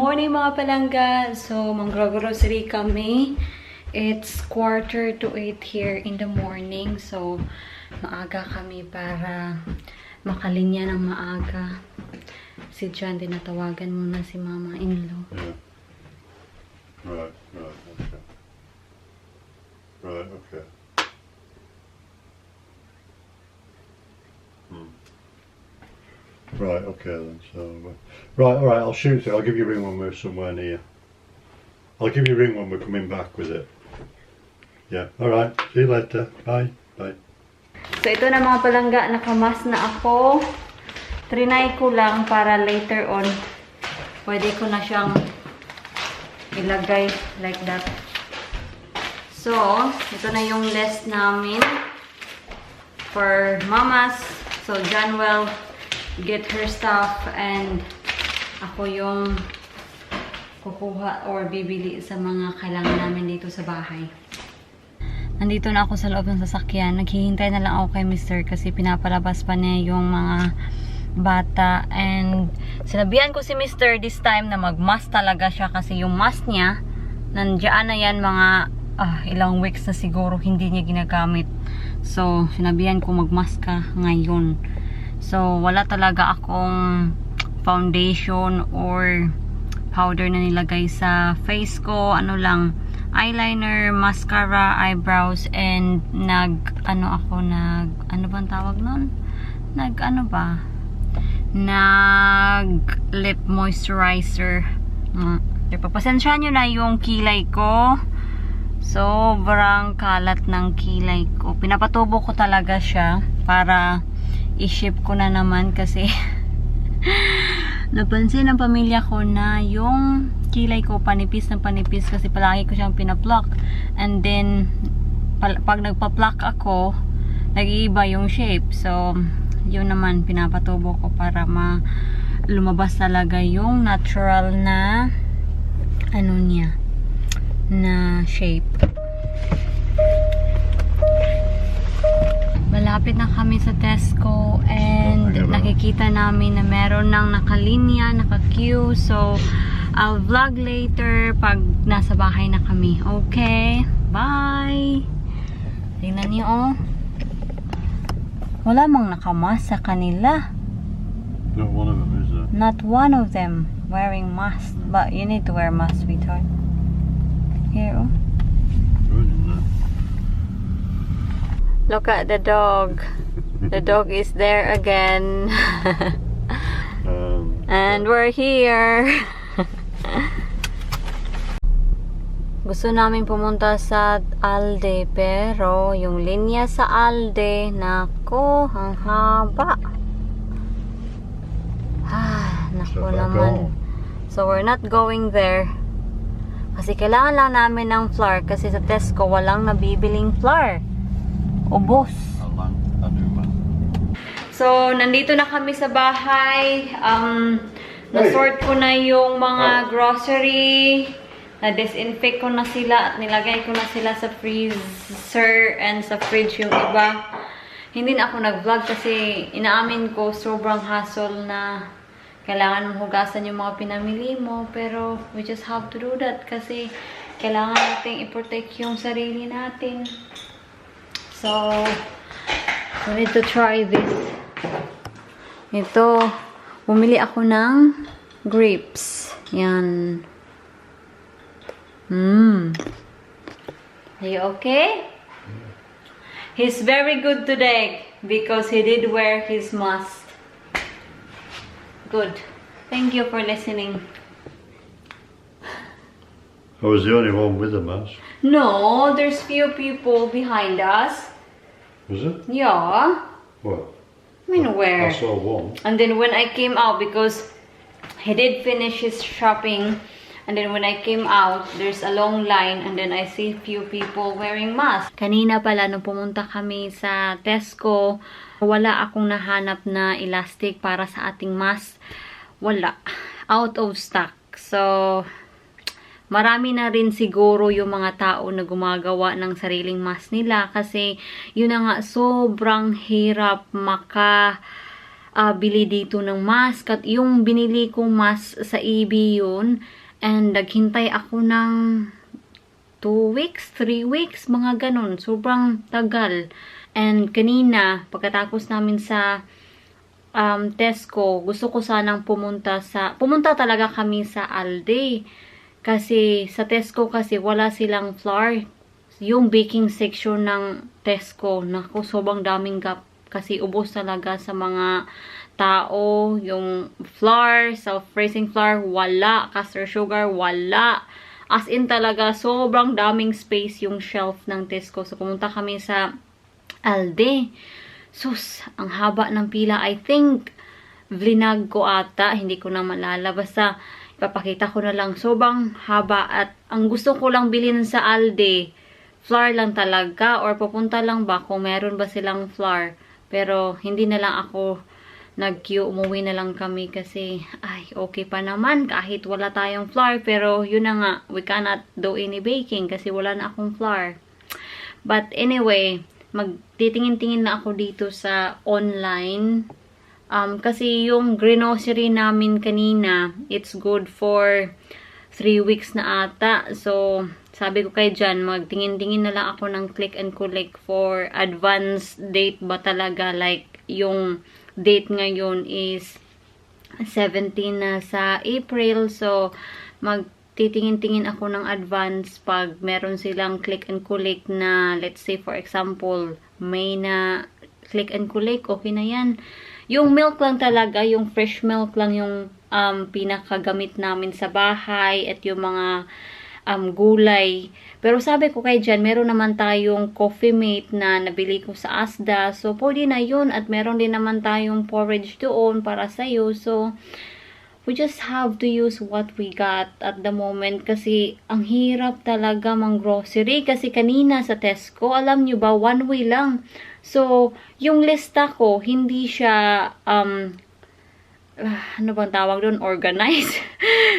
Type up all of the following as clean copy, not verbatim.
morning mga palangga! So, mag-grocery kami. It's 7:45 here in the morning. So, maaga kami para makalinya ng maaga. Si John, tinatawagan muna si Mama-in-law. Yeah. Right, okay. Right, okay. Right, okay then. So, right, all right. I'll shoot it. I'll give you a ring when we're somewhere near. I'll give you a ring when we're coming back with it. Yeah. All right. See you later. Bye. Bye. So, ito na mga palangga. Nakamas na ako. Trinay ko lang para later on pwede ko na siyang ilagay like that. So, ito na yung list namin for mamas. So, John will get her stuff and ako yung kukuha or bibili sa mga kailangan namin dito sa bahay. Nandito na ako sa loob ng sasakyan. Naghihintay na lang ako kay Mr. kasi pinapalabas pa niya yung mga bata. And sinabihan ko si Mr. this time na mag-mask talaga siya kasi yung mask niya, nandiyan na yan mga ilang weeks na siguro hindi niya ginagamit. So, sinabihan ko mag-mask ka ngayon. So, wala talaga akong foundation or powder na nilagay sa face ko. Ano lang, eyeliner, mascara, eyebrows, and ano bang tawag nun? Lip moisturizer. Pasensya nyo na yung kilay ko. Sobrang kalat ng kilay ko. Pinapatubo ko talaga siya para i-ship ko na naman kasi napansin ng pamilya ko na yung kilay ko panipis na panipis kasi palagi ko siyang pinapluck. And then, pag nagpa-pluck ako, nag-iiba yung shape. So, yun naman, pinapatubo ko para lumabas talaga yung natural na ano niya, na shape. Malapit na kami sa Tesco and nakikita namin na meron ng nakalinya, naka-queue. So, I'll vlog later pag nasa bahay na kami. Okay? Bye! Tingnan niyo, oh. Wala mang nakamas sa kanila. Not one of them, is there? Not one of them wearing mask. But you need to wear mask, sweetheart. Here, oh. Good, isn't it? Look at the dog. The dog is there again. And we're here. Gusto namin pumunta sa Alde pero yung linya sa Alde, nako, ang haba. Nako naman. So we're not going there. Kasi kailangan lang namin ng flour kasi sa Tesco walang nabibiling flour. Ubos. So, nandito na kami sa bahay. Na-sort ko na yung mga grocery. Na-disinfect ko na sila at nilagay ko na sila sa freezer and sa fridge yung iba. Hindi na ako nag-vlog kasi inaamin ko sobrang hassle na kailangan mong hugasan yung mga pinamili mo. Pero, we just have to do that kasi kailangan natin i-protect yung sarili natin. So, we need to try this. Ito, bumili ako ng grapes. Yan. Are you okay? He's very good today because he did wear his mask. Good. Thank you for listening. I was the only one with a mask. No, there's few people behind us. Was it? Yeah. What? I mean, where? I saw one. And then when I came out, because he did finish his shopping, and then when I came out, there's a long line, and then I see few people wearing masks. Kanina pala, nung pumunta kami sa Tesco, wala akong nahanap na elastic para sa ating mask. Wala. Out of stock. So, marami na rin siguro yung mga tao na gumagawa ng sariling mask nila kasi yun na nga, sobrang hirap bili dito ng mask. At yung binili kong mask sa EB yun. And naghintay ako ng 2 weeks, 3 weeks, mga ganun. Sobrang tagal. And kanina, pagkatapos namin sa Tesco, gusto ko sanang pumunta talaga kami sa Aldi. Kasi sa Tesco kasi wala silang flour. Yung baking section ng Tesco, naku, sobrang daming gap. Kasi ubos talaga sa mga tao. Yung flour, self-raising flour, wala. Caster sugar, wala. As in talaga, sobrang daming space yung shelf ng Tesco. So, pumunta kami sa Aldi. Sus, ang haba ng pila. I think, vlinag ko ata. Hindi ko na malala. Basta, ipapakita ko na lang. Sobrang haba. At ang gusto ko lang bilhin sa Aldi, flour lang talaga. Or pupunta lang ba kung meron ba silang flour. Pero, hindi na lang ako nag-queue, umuwi na lang kami kasi, ay, okay pa naman kahit wala tayong flour. Pero, yun na nga, we cannot do any baking kasi wala na akong flour. But, anyway, magtitingin-tingin na ako dito sa online. Kasi yung grocery namin kanina, it's good for 3 weeks na ata. So, sabi ko kay Jan, magtingin-tingin na lang ako ng click and collect for advance date ba talaga. Like, yung date ngayon is 17 na sa April. So, magtitingin-tingin ako ng advance pag meron silang click and collect na, let's say for example, May na click and collect, okay na yan. Yung milk lang talaga, yung fresh milk lang yung pinakagamit namin sa bahay at yung mga gulay. Pero sabi ko kay Jan, meron naman tayong coffee mate na nabili ko sa Asda. So, pwede na yun. At meron din naman tayong porridge doon para sa'yo. So, we just have to use what we got at the moment. Kasi, ang hirap talaga mang-grocery. Kasi kanina sa Tesco, alam nyo ba, one way lang. So, yung lista ko, hindi siya, ano bang tawag doon? Organized.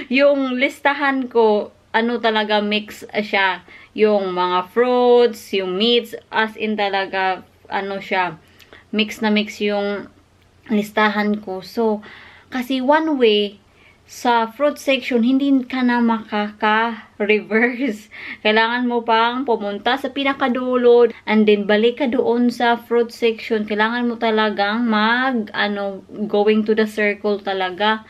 Yung listahan ko, ano talaga, mix siya. Yung mga fruits, yung meats, as in talaga, ano siya, mix na mix yung listahan ko. So, kasi one way, sa fruit section, hindi ka na makaka-reverse. Kailangan mo pang pumunta sa pinakadulo, and then balik ka doon sa fruit section. Kailangan mo talagang going to the circle talaga.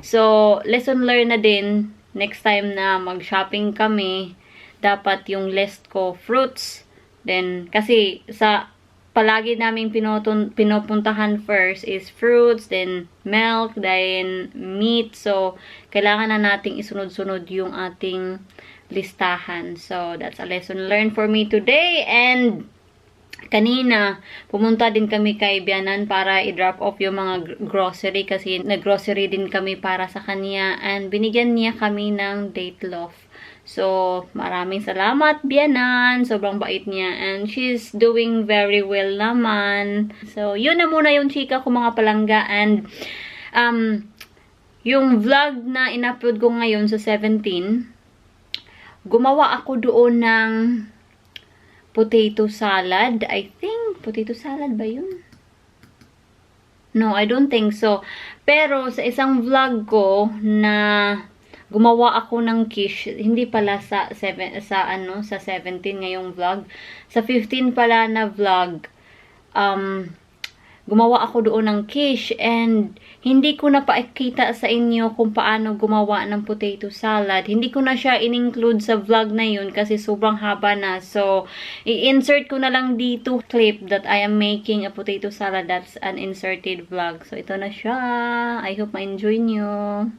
So, lesson learned na din. Next time na mag-shopping kami, dapat yung list ko, fruits. Then, kasi sa palagi namin pinupuntahan first is fruits, then milk, then meat. So, kailangan na nating isunod-sunod yung ating listahan. So, that's a lesson learned for me today. And, kanina, pumunta din kami kay Biyenan para i-drop off yung mga grocery kasi nag-grocery din kami para sa kanya and binigyan niya kami ng date loaf. So, maraming salamat Biyenan. Sobrang bait niya and she's doing very well naman. So, yun na muna yung chika ko mga palangga and yung vlog na in-upload ko ngayon sa 17, gumawa ako doon ng potato salad. I think, potato salad ba yun? No, I don't think so. Pero, sa isang vlog ko na gumawa ako ng quiche, hindi pala sa 17 ngayong vlog. Sa 15 pala na vlog, gumawa ako doon ng quiche and hindi ko na paikita sa inyo kung paano gumawa ng potato salad. Hindi ko na siya in-include sa vlog na yun kasi sobrang haba na. So, i-insert ko na lang dito clip that I am making a potato salad. That's an inserted vlog. So, ito na siya. I hope ma-enjoy nyo.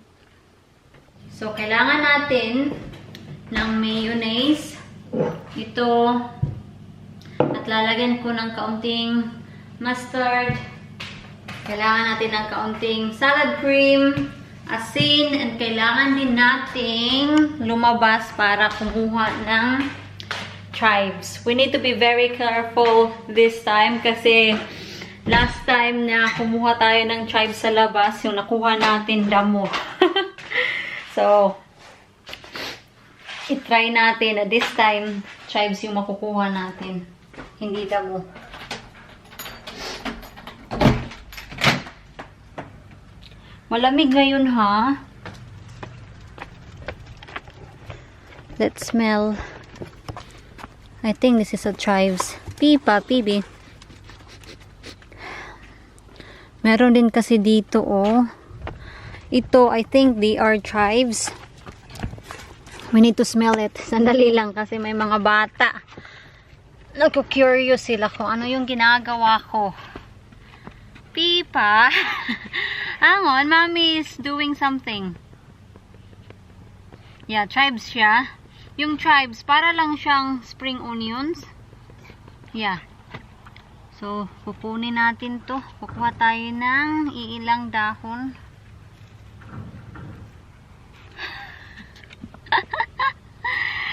So, kailangan natin ng mayonnaise. Ito. At lalagyan ko ng kaunting mustard. Kailangan natin ng kaunting salad cream, asin, and kailangan din nating lumabas para kumuha ng chives. We need to be very careful this time kasi last time na kumuha tayo ng chives sa labas, yung nakuha natin damo. So, i-try natin na this time chives yung makukuha natin, hindi damo. Malamig ngayon, ha? Let's smell. I think this is a chives. Pipa, pibi. Meron din kasi dito, oh. Ito, I think they are chives. We need to smell it. Sandali lang kasi may mga bata. Nagko-curious sila kung ano yung ginagawa ko. Pipa. Hang on, mommy is doing something. Yeah, chives siya. Yung chives, para lang siyang spring onions. Yeah. So, kukunin natin to. Kukuha tayo ng iilang dahon.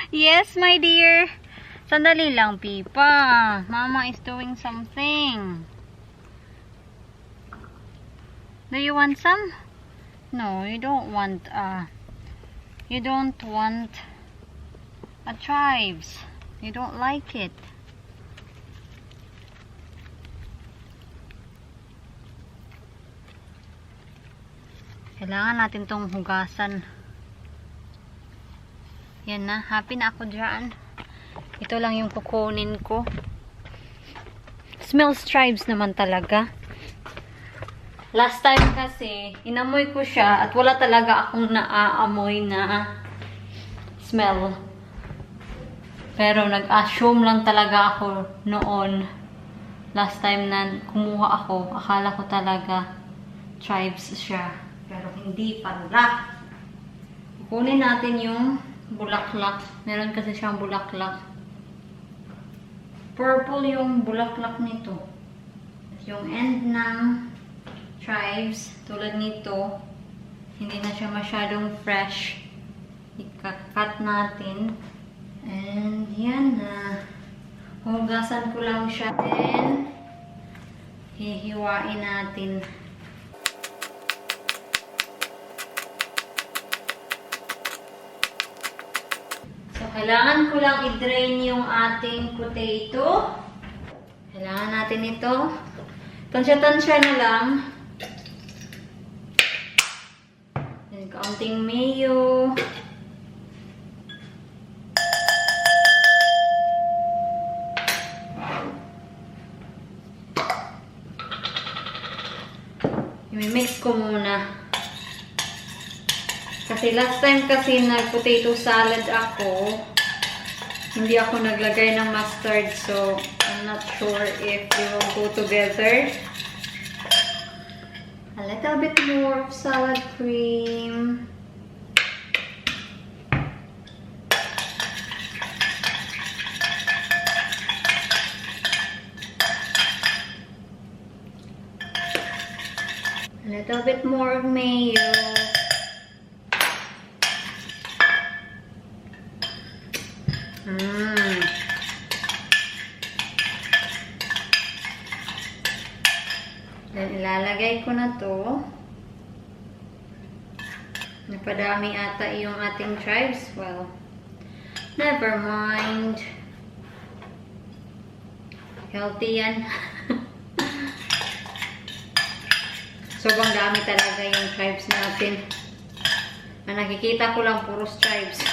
Yes, my dear. Sandali lang, Pipa. Mama is doing something. Do you want some? No, you don't want a chives. You don't like it. Kailangan natin tong hugasan. Yan na. Happy na ako dyan. Ito lang yung kukunin ko. Smells chives naman talaga. Last time kasi, inamoy ko siya at wala talaga akong naaamoy na smell. Pero nag-assume lang talaga ako noon. Last time na kumuha ako, akala ko talaga chives siya. Pero hindi pala. Kukunin natin yung bulaklak. Meron kasi siyang bulaklak. Purple yung bulaklak nito. Yung end ng chives, tulad nito, hindi na siya masyadong fresh. Ika-cut natin. And yan na. Hugasan ko lang siya. And hihiwain natin. Kailangan ko lang i-drain yung ating potato. Kailangan natin ito. Tansya-tansya na lang. Then, kaunting mayo. I-mix ko muna. Kasi last time kasi nag-potato salad ako, hindi ako naglagay ng mustard, so I'm not sure if they will go together. A little bit more of salad cream. A little bit more of mayo. Then, ilalagay ko na to. Napadami ata yung ating chives. Well, never mind. Healthy yan. Sobrang dami talaga yung chives natin. Ang nakikita ko lang puros chives.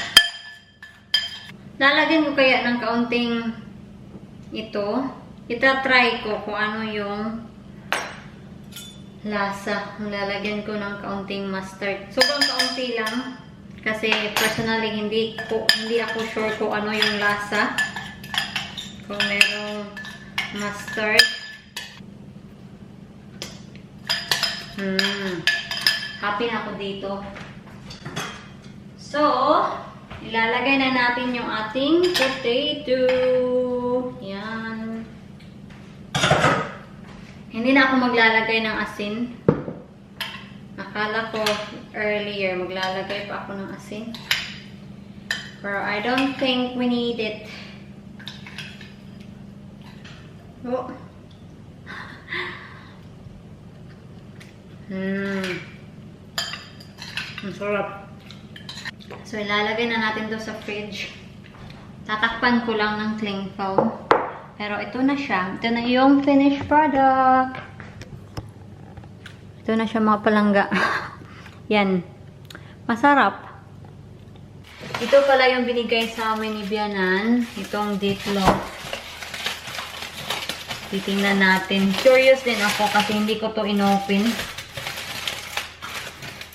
Lalagyan ko kaya ng kaunting ito. Ita-try ko kung ano yung lasa. Lalagyan ko ng kaunting mustard. Sobrang kaunti lang. Kasi personally, hindi ako sure kung ano yung lasa. Kung merong mustard. Happy na ako dito. So, ilalagay na natin yung ating potato. Yan. Hindi na ako maglalagay ng asin. Akala ko earlier maglalagay pa ako ng asin. Pero I don't think we need it. Oh. Ang sarap. So, ilalagay na natin to sa fridge. Tatakpan ko lang ng cling film. Pero ito na siya. Ito na yung finished product. Ito na siya mga palangga. Yan. Masarap. Ito pala yung binigay sa amin ni Biyenan. Itong ditlog. Titingnan natin. Curious din ako kasi hindi ko to inopen.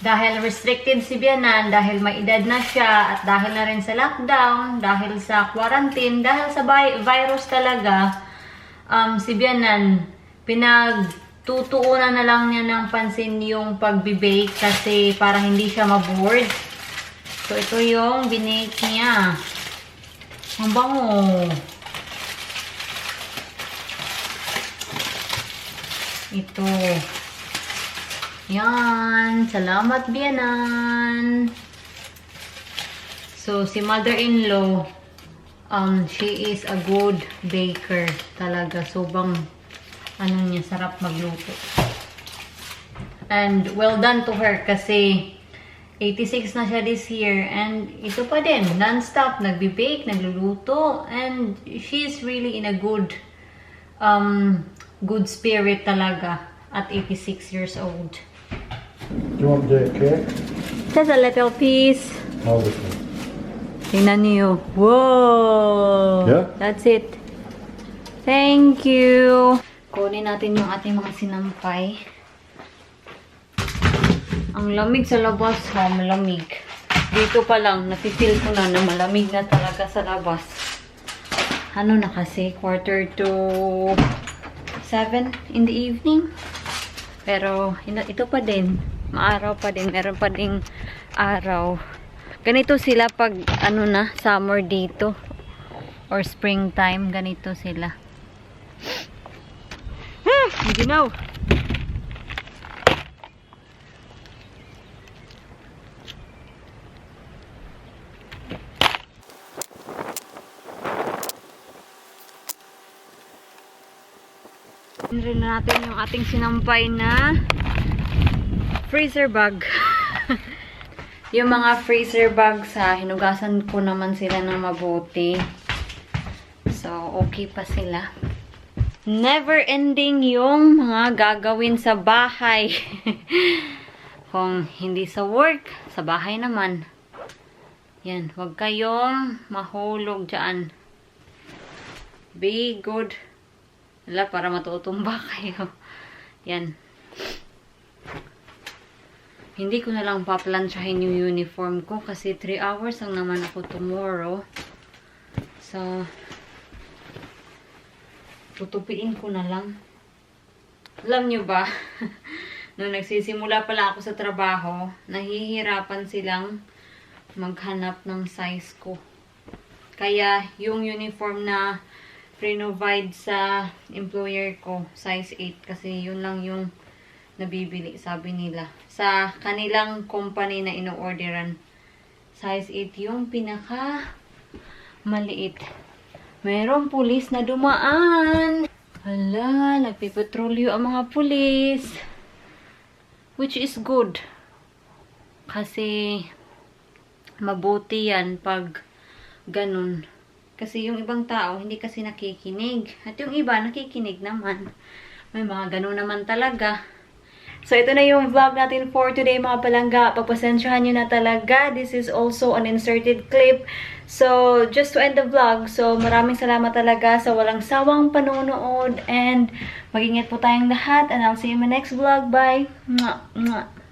Dahil restricted si Biyenan, dahil may edad na siya, at dahil na rin sa lockdown, dahil sa quarantine, dahil sa virus talaga, si Biyenan, pinagtutuunan na lang niya ng pansin yung pagbe-bake kasi para hindi siya mabored. So, ito yung binake niya. Ang bango. Ito. Yan. Salamat, Biyenan. So, si mother-in-law, she is a good baker. Talaga. Sobrang, niya, sarap magluto. And, well done to her kasi 86 na siya this year. And, ito pa din. Non-stop. Nagbe-bake, nagluluto. And, she's really in a good, good spirit talaga at 86 years old. Do you want the cake? Just a little piece. Oh, this one. Tingnan niyo. Whoa! Yeah? That's it. Thank you. Kunin natin yung ating mga sinampay. Ang lamig sa labas, ha? Malamig. Dito pa lang, napipil ko na malamig na talaga sa labas. Ano na kasi? 6:45 in the evening. Pero, ito pa din. Maaraw pa din. Meron pa ding araw. Ganito sila pag, summer dito. Or springtime. Ganito sila. You know. Rin natin yung ating sinampay na freezer bag. Yung mga freezer bags, hinugasan ko naman sila ng mabuti. So, okay pa sila. Never ending yung mga gagawin sa bahay. Kung hindi sa work, sa bahay naman. Yan, huwag kayong mahulog dyan. Be good. Wala, para matutumba kayo. Yan. Hindi ko na lang paplansyahin yung uniform ko kasi 3 hours lang naman ako tomorrow. So, tutupiin ko na lang. Alam nyo ba, nung nagsisimula pala ako sa trabaho, nahihirapan silang maghanap ng size ko. Kaya, yung uniform na provide sa employer ko, size 8. Kasi yun lang yung nabibili, sabi nila. Sa kanilang company na ino-orderan. Size 8 yung pinaka maliit. Mayroong pulis na dumaan. Hala, nagpipatrolyo ang mga pulis. Which is good. Kasi mabuti yan pag ganun. Kasi yung ibang tao, hindi kasi nakikinig. At yung iba, nakikinig naman. May mga ganun naman talaga. So, ito na yung vlog natin for today, mga palangga. Pagpasensyahan nyo na talaga. This is also an inserted clip. So, just to end the vlog. So, maraming salamat talaga sa walang sawang panonood. And, mag-ingat po tayong lahat. And I'll see you in my next vlog. Bye! Mwah! Mwah!